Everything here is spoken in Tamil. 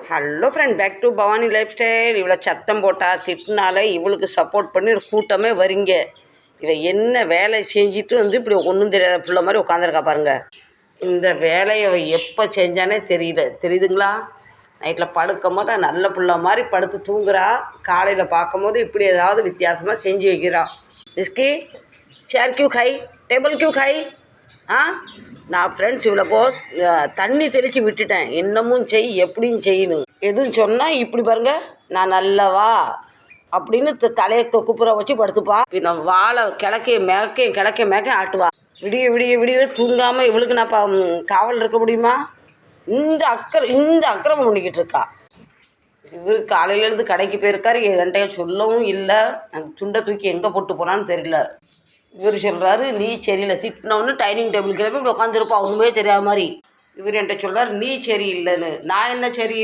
Hello friend, back to Bhavani lifestyle. இவ்வளோ சத்தம் போட்டால் திட்டினால இவளுக்கு சப்போர்ட் பண்ணி ஒரு கூட்டமே வரீங்க. இவள் என்ன வேலை செஞ்சுட்டு வந்து இப்படி ஒன்றும் தெரியாத பிள்ளை மாதிரி உட்காந்துருக்கா பாருங்க. இந்த வேலையை எப்போ செஞ்சானே தெரியுதுங்களா? நைட்டில் படுக்கும் போது நல்ல பிள்ளை மாதிரி படுத்து தூங்குறா. காலையில் பார்க்கும் போது இப்படி ஏதாவது வித்தியாசமாக செஞ்சு வைக்கிறா. இஸ்கி சேர் கியூ கை, டேபிள் கியூ கை. நான் ஃப்ரெண்ட்ஸ் இவ்வளோக்கோ தண்ணி தெளித்து விட்டுட்டேன். என்னமும் செய், எப்படியும் செய்யணும். எதுவும் சொன்னால் இப்படி பாருங்க, நான் நல்லவா அப்படின்னு தலையை குப்புற வச்சு படுத்துப்பா. பின்ன வாழை கிழக்க ஆட்டுவா. விடிய விடிய விடிய தூங்காமல் இவளுக்கு நான் காவல் இருக்க முடியுமா? இந்த அக்கிரமம் பண்ணிக்கிட்டு இருக்கா. இவர் காலையிலேருந்து கடைக்கு போயிருக்காரு. என்கிட்ட சொல்லவும் இல்லை. அந்த துண்டை தூக்கி எங்கே போட்டு போனான்னு தெரியல. இவர் சொல்கிறாரு நீ சரியில்லை. திட்டினோன்னு டைனிங் டேபிள் கிளம்பி இப்படி உட்காந்துருப்பா, ஒன்றுமே தெரியாத மாதிரி. இவர் என்கிட்ட சொல்கிறார் நீ சரியில்லைன்னு. நான் என்ன சரி